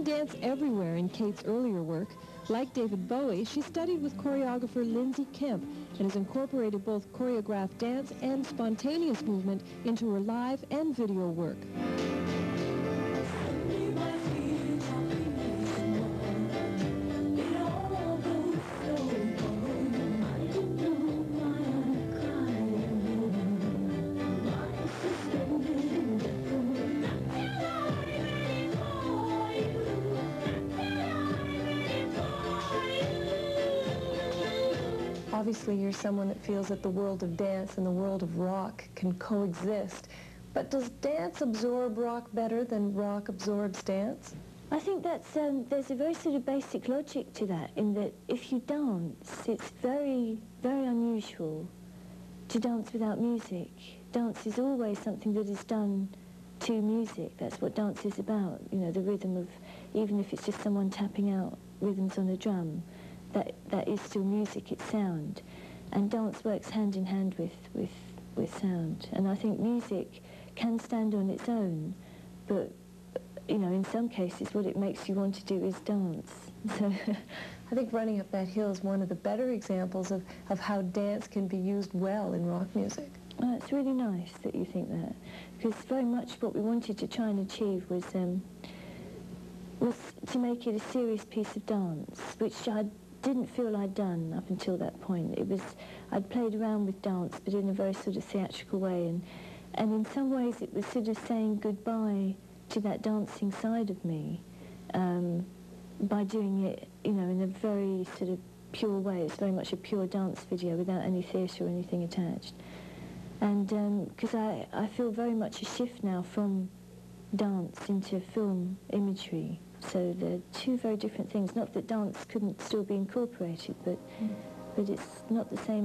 found dance everywhere in Kate's earlier work. Like David Bowie, she studied with choreographer Lindsay Kemp and has incorporated both choreographed dance and spontaneous movement into her live and video work. Obviously, you're someone that feels that the world of dance and the world of rock can coexist. But does dance absorb rock better than rock absorbs dance? I think that's, there's a very sort of basic logic to that, in that if you dance, it's very, very unusual to dance without music. Dance is always something that is done to music. That's what dance is about, you know, the rhythm of, even if it's just someone tapping out rhythms on a drum, that is still music, it's sound. And dance works hand in hand with sound. And I think music can stand on its own, but, you know, in some cases what it makes you want to do is dance. So I think Running Up That Hill is one of the better examples of how dance can be used well in rock music. Well, it's really nice that you think that, because very much what we wanted to try and achieve was to make it a serious piece of dance, which I didn't feel I'd done up until that point. I'd played around with dance, but in a very sort of theatrical way, and in some ways it was sort of saying goodbye to that dancing side of me by doing it, you know, in a very sort of pure way. It's very much a pure dance video without any theatre or anything attached. And because I feel very much a shift now from dance into film imagery. So they're two very different things. Not that dance couldn't still be incorporated, but it's not the same.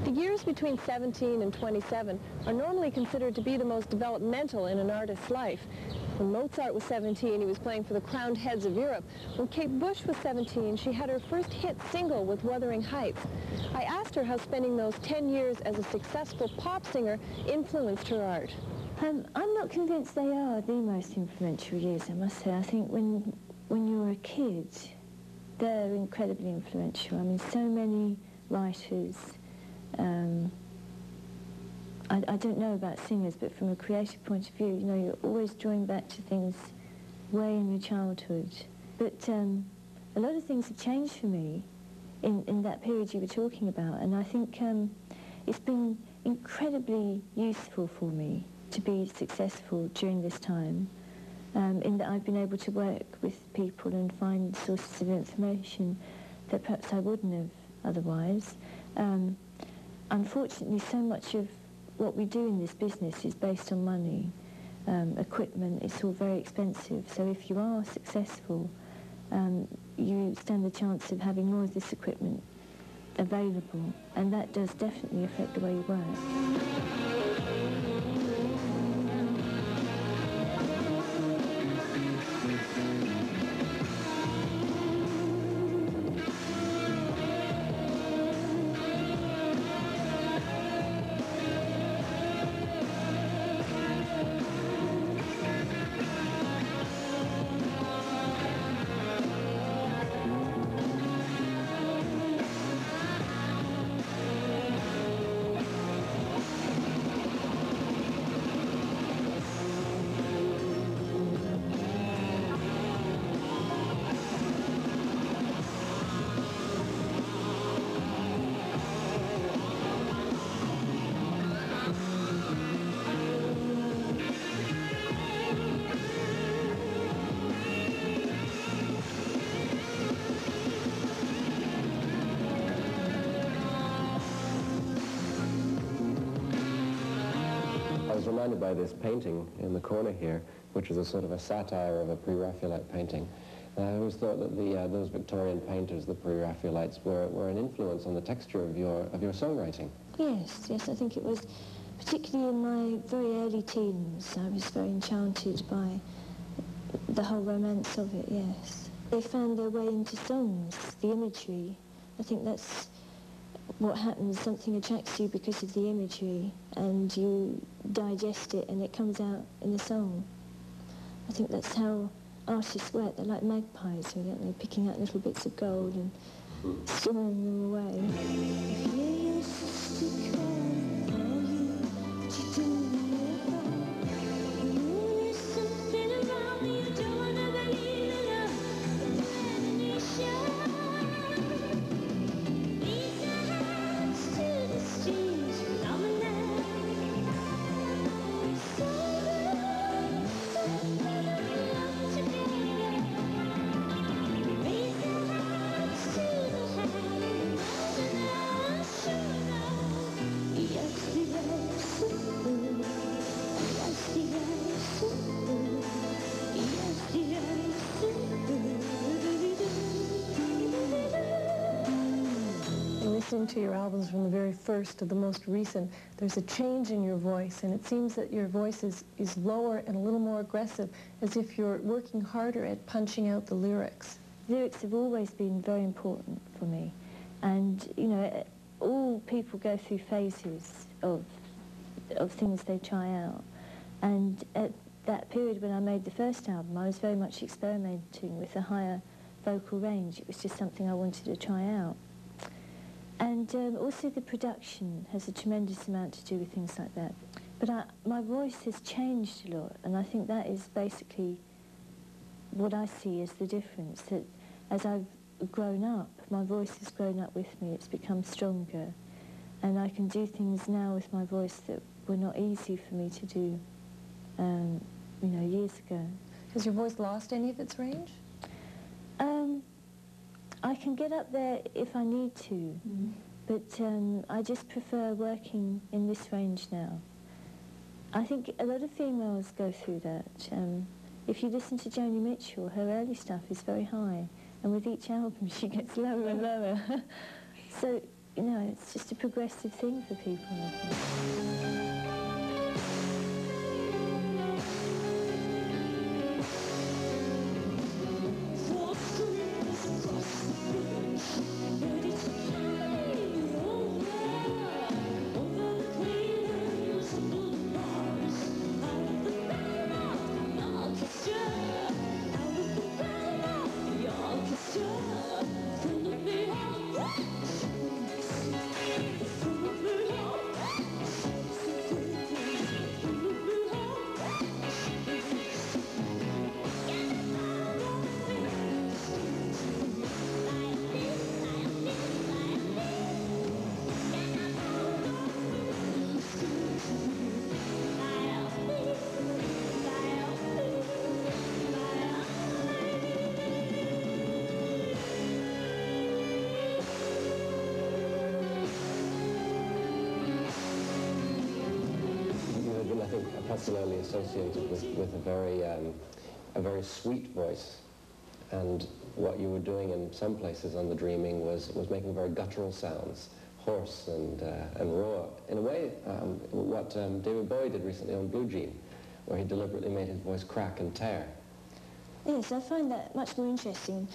The years between 17 and 27 are normally considered to be the most developmental in an artist's life. When Mozart was 17, he was playing for the crowned heads of Europe. When Kate Bush was 17, she had her first hit single with Wuthering Heights. I asked her how spending those 10 years as a successful pop singer influenced her art. I'm not convinced they are the most influential years, I must say. I think when you're a kid, they're incredibly influential. I mean, so many writers, I don't know about singers, but from a creative point of view, you know, you're always drawing back to things way in your childhood. But a lot of things have changed for me in that period you were talking about, and I think it's been incredibly useful for me to be successful during this time, in that I've been able to work with people and find sources of information that perhaps I wouldn't have otherwise. Unfortunately, so much of what we do in this business is based on money, equipment. It's all very expensive. So if you are successful, you stand the chance of having more of this equipment available, and that does definitely affect the way you work. I was reminded by this painting in the corner here, which is a sort of a satire of a pre-Raphaelite painting. I always thought that those Victorian painters, the pre-Raphaelites, were an influence on the texture of your songwriting. Yes, I think it was, particularly in my very early teens, I was very enchanted by the whole romance of it, yes. They found their way into songs, the imagery. I think that's what happens. Something attracts you because of the imagery, and you digest it and it comes out in the song. I think that's how artists work, they're like magpies, really, aren't they? Picking out little bits of gold and storing them away. Listening to your albums from the very first to the most recent, there's a change in your voice, and it seems that your voice is lower and a little more aggressive, as if you're working harder at punching out the lyrics. Lyrics have always been very important for me, and you know, all people go through phases of things they try out, and at that period when I made the first album, I was very much experimenting with a higher vocal range. It was just something I wanted to try out. And also the production has a tremendous amount to do with things like that. But my voice has changed a lot, and I think that is basically what I see as the difference, that as I've grown up, my voice has grown up with me, it's become stronger, and I can do things now with my voice that were not easy for me to do, you know, years ago. Has your voice lost any of its range? I can get up there if I need to, but I just prefer working in this range now. I think a lot of females go through that. If you listen to Joni Mitchell, her early stuff is very high, and with each album she gets lower and lower. So, you know, it's just a progressive thing for people, I think. Particularly associated with a very sweet voice, and what you were doing in some places on The Dreaming was making very guttural sounds, hoarse and raw. In a way, what David Bowie did recently on Blue Jean, where he deliberately made his voice crack and tear. Yes, I find that much more interesting.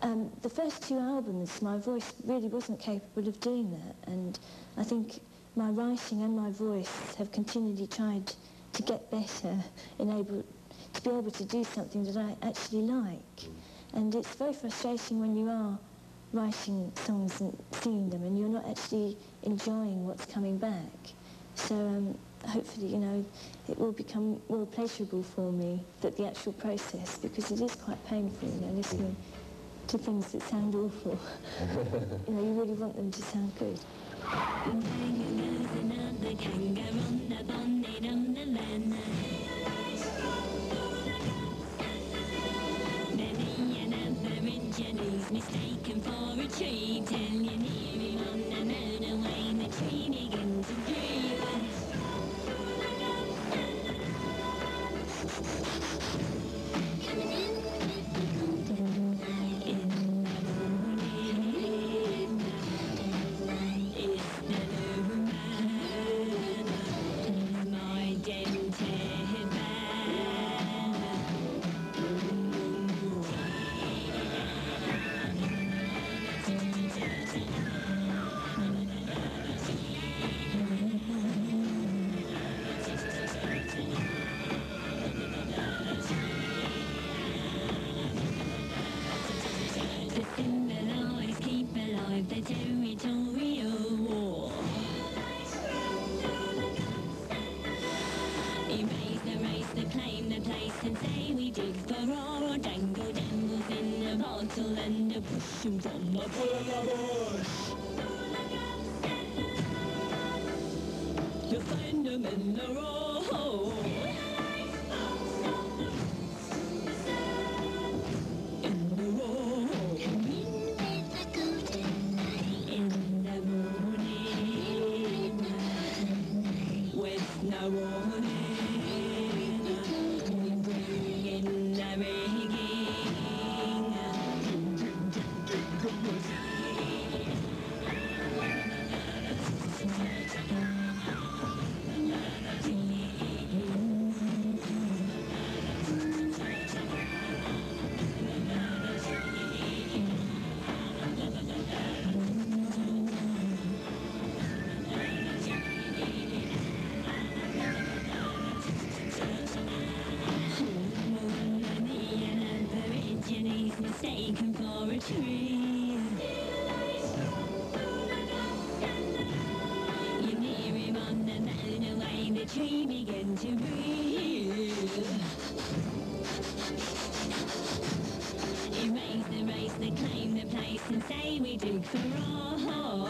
The first two albums, my voice really wasn't capable of doing that, and I think my writing and my voice have continually tried to get better and to be able to do something that I actually like. And it's very frustrating when you are writing songs and singing them and you're not actually enjoying what's coming back. So hopefully, you know, it will become more pleasurable for me, that the actual process, because it is quite painful, you know, listening to things that sound awful. You know, you really want them to sound good. Mistaken for a tree, tell you near him on the motorway, the tree begins to creep. and say we dig for ore. Dangle dangles in a bottle and a push 'em from the bush. You find 'em in the road. In the road. Come in with the golden light. In the morning. With no warning. We bring in the rigging. He's mistaken for a tree. You near him on the mountain away, the tree began to breathe. Erase the claim the place and say we dig for ore.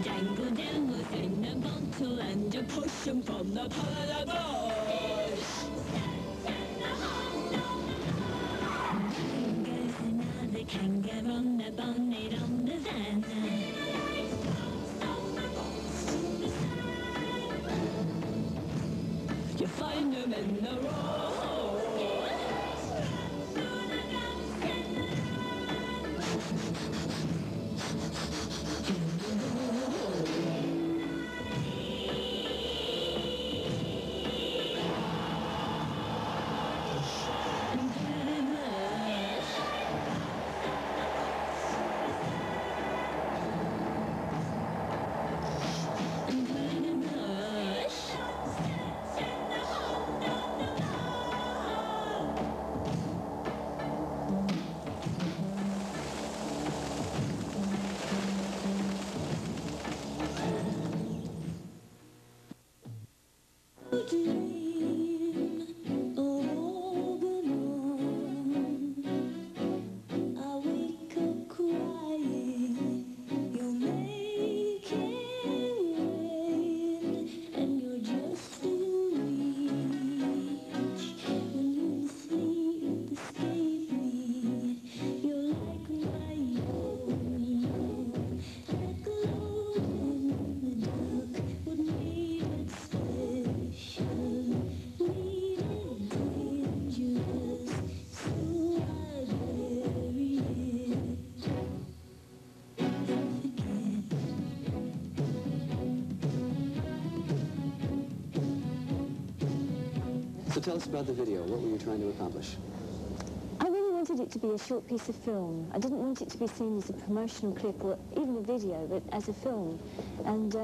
Dangle devils in a bottle and you push 'em from the bush. The kangaroo on the bonnet on the van. You find 'em in the road. So tell us about the video. What were you trying to accomplish? I really wanted it to be a short piece of film. I didn't want it to be seen as a promotional clip or even a video, but as a film. And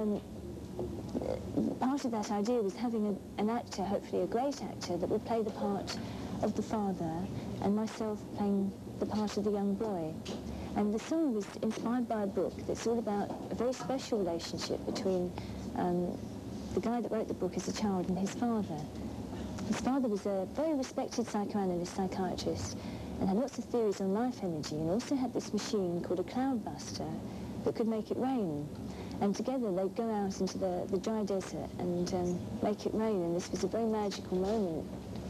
part of that idea was having an actor, hopefully a great actor, that would play the part of the father and myself playing the part of the young boy. And the song was inspired by a book that's all about a very special relationship between the guy that wrote the book as a child and his father. His father was a very respected psychoanalyst, psychiatrist, and had lots of theories on life energy, and also had this machine called a cloudbuster that could make it rain. And together they'd go out into the dry desert and make it rain, and this was a very magical moment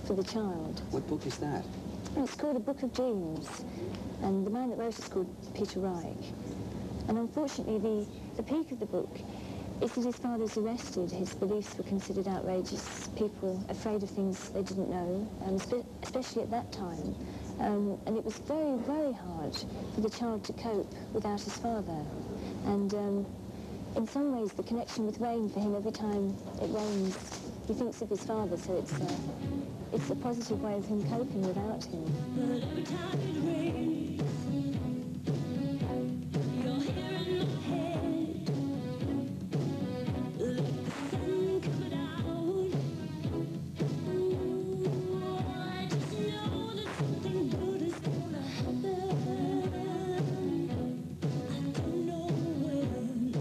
for the child. What book is that? It's called A Book of Dreams, and the man that wrote it is called Peter Reich. And unfortunately, the peak of the book is that his father's arrested. His beliefs were considered outrageous, people afraid of things they didn't know, especially at that time. And it was very, very hard for the child to cope without his father. And in some ways, the connection with rain for him, every time it rains, he thinks of his father, so it's a positive way of him coping without him. But every time it rains, you're here in my head, like the sun coming out. I just know that something good is gonna happen. I don't know when,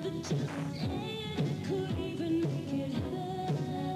but just saying it could even make it happen.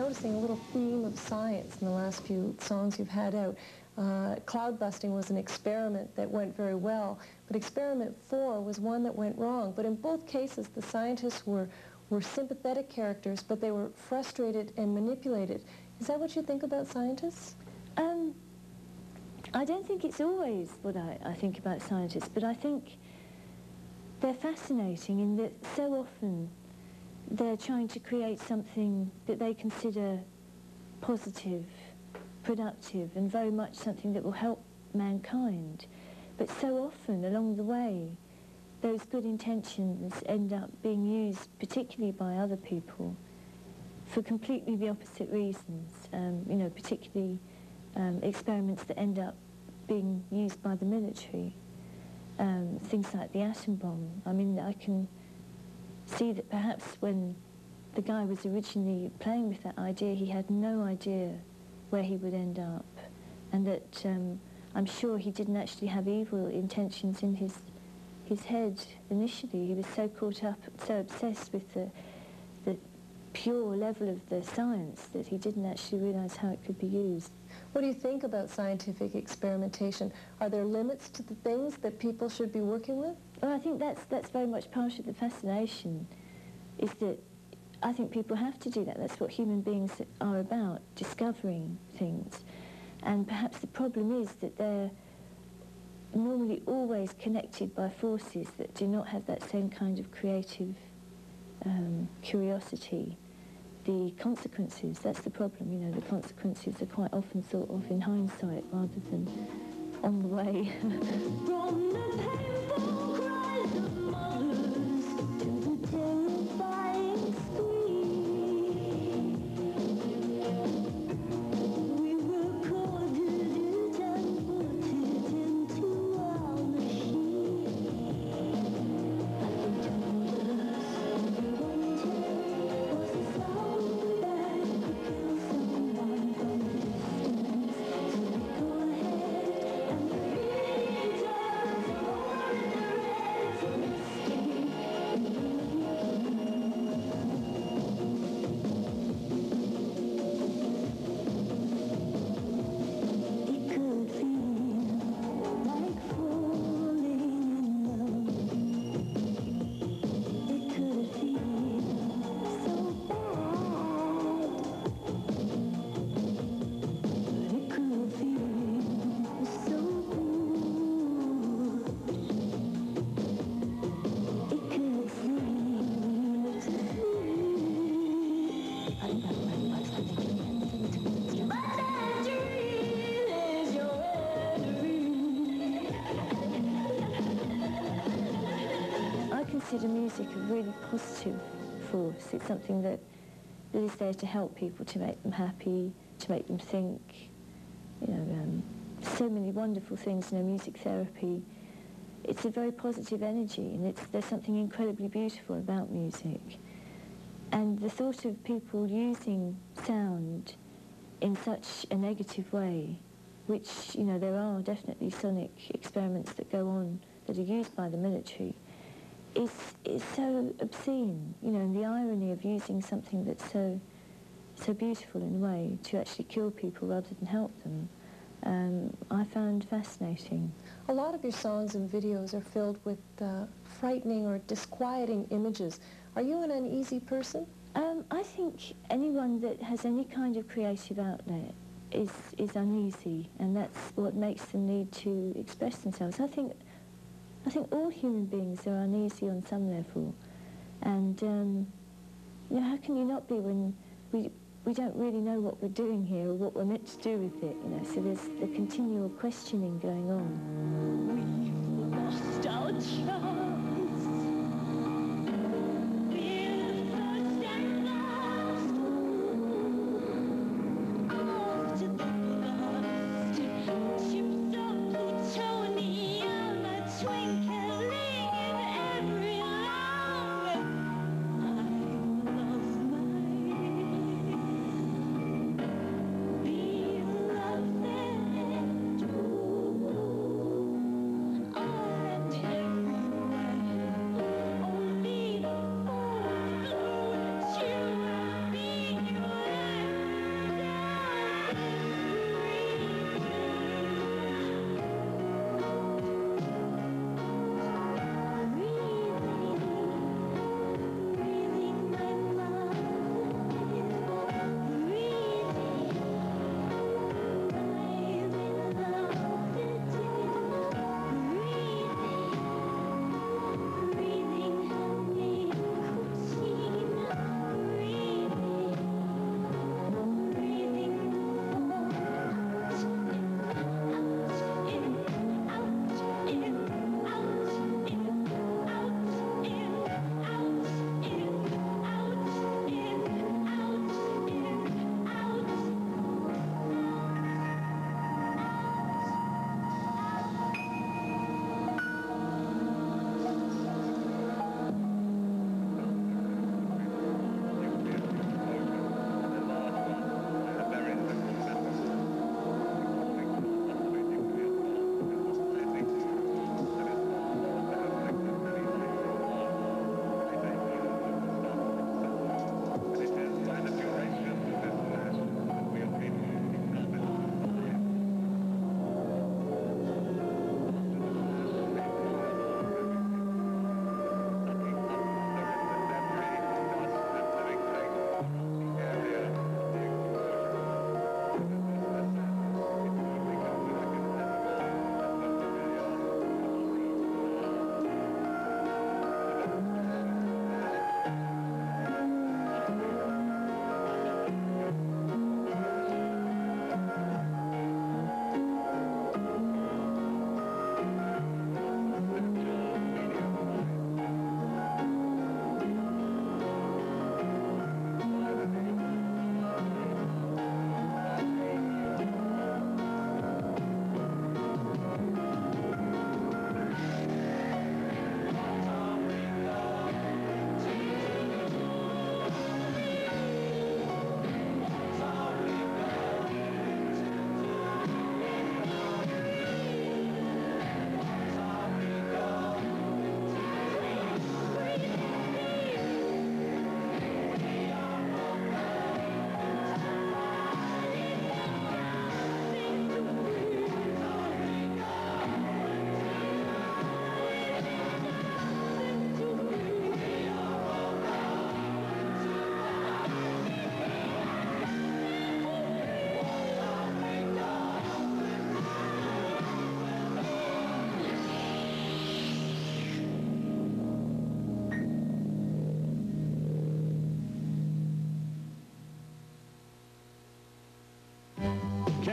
noticing a little theme of science in the last few songs you've had out. Cloud busting was an experiment that went very well, but experiment 4 was one that went wrong. But in both cases, the scientists were sympathetic characters, but they were frustrated and manipulated. Is that what you think about scientists? I don't think it's always what I think about scientists, but I think they're fascinating in that so often they're trying to create something that they consider positive, productive, and very much something that will help mankind. But so often along the way, those good intentions end up being used, particularly by other people, for completely the opposite reasons. You know, particularly experiments that end up being used by the military. Things like the atom bomb. I mean, I can see that perhaps when the guy was originally playing with that idea, he had no idea where he would end up, and that I'm sure he didn't actually have evil intentions in his head initially. He was so caught up, so obsessed with the pure level of the science that he didn't actually realize how it could be used. What do you think about scientific experimentation? Are there limits to the things that people should be working with? Well, I think that's very much part of the fascination, is that I think people have to do that. That's what human beings are about, discovering things. And perhaps the problem is that they're normally always connected by forces that do not have that same kind of creative curiosity. The consequences, that's the problem, you know, the consequences are quite often thought of in hindsight rather than on the way. From the painful cries of mothers to the terrifying scream, we recorded it and put it into our machine. I think everyone was a sound that could kill someone from a distance. So we go ahead and feed us all the reds it could feel like falling in love. It could feel so bad, but it could feel so good. It could seem to feel. I think that's what everybody's thinking. But that dream is your enemy. I consider music a really positive force. It's something that is there to help people, to make them happy, to make them think. You know, so many wonderful things, you know, music therapy. It's a very positive energy, and there's something incredibly beautiful about music. And the thought of people using sound in such a negative way, which, you know, there are definitely sonic experiments that go on that are used by the military, is so obscene, you know, and the irony of using something that's so beautiful in a way to actually kill people rather than help them, I found fascinating. A lot of your songs and videos are filled with frightening or disquieting images. Are you an uneasy person? I think anyone that has any kind of creative outlet is uneasy, and that's what makes them need to express themselves. I think all human beings are uneasy on some level, and you know, how can you not be when we don't really know what we're doing here or what we're meant to do with it, you know, so there's the continual questioning going on. We've lost our chance. We're the first and last. After the blast, chips of plutonium are twinkling in every lung. I love my beloved. And everyone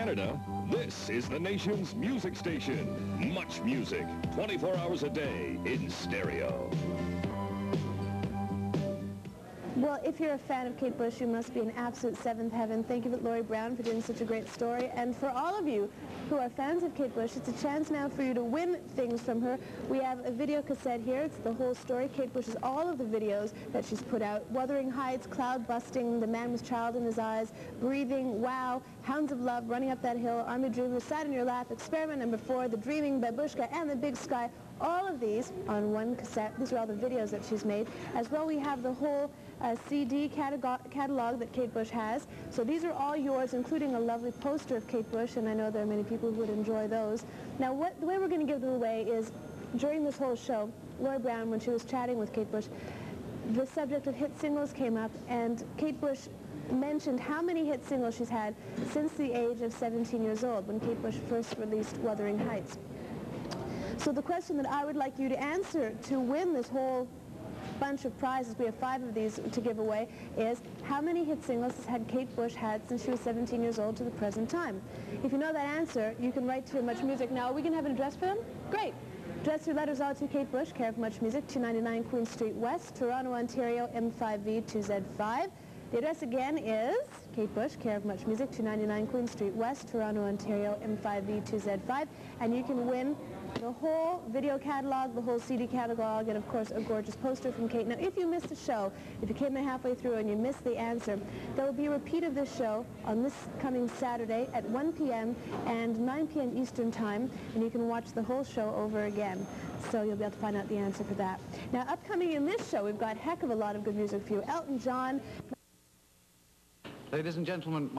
Canada, this is the nation's music station. Much music, 24 hours a day in stereo. Well, if you're a fan of Kate Bush, you must be in absolute seventh heaven. Thank you, Laurie Brown, for doing such a great story. And for all of you who are fans of Kate Bush, it's a chance now for you to win things from her. We have a video cassette here. It's the whole story. Kate Bush's all of the videos that she's put out. Wuthering Heights, Cloud Busting, The Man with Child in His Eyes, Breathing, Wow, Hounds of Love, Running Up That Hill, Army Dreamer, Sat in Your Lap, Experiment Number 4, The Dreaming, Babushka, and The Big Sky. All of these on one cassette. These are all the videos that she's made. As well, we have the whole CD catalog that Kate Bush has. So these are all yours, including a lovely poster of Kate Bush, and I know there are many people who would enjoy those. Now, the way we're going to give them away is, during this whole show, Laurie Brown, when she was chatting with Kate Bush, the subject of hit singles came up, and Kate Bush mentioned how many hit singles she's had since the age of 17 years old, when Kate Bush first released Wuthering Heights. So the question that I would like you to answer to win this whole bunch of prizes, we have 5 of these to give away, is how many hit singles has Kate Bush had since she was 17 years old to the present time? If you know that answer, you can write to Much Music. Now, are we going to have an address for them? Great. Address your letters all to Kate Bush, care of Much Music, 299 Queen Street West, Toronto, Ontario, M5V 2Z5. The address again is Kate Bush, care of Much Music, 299 Queen Street West, Toronto, Ontario, M5V 2Z5. And you can win the whole video catalog, the whole CD catalog, and of course a gorgeous poster from Kate. Now, if you missed a show, if you came in halfway through and you missed the answer, there will be a repeat of this show on this coming Saturday at 1 p.m. and 9 p.m. Eastern Time, and you can watch the whole show over again. So you'll be able to find out the answer for that. Now, upcoming in this show, we've got a heck of a lot of good music for you. Elton John. Ladies and gentlemen,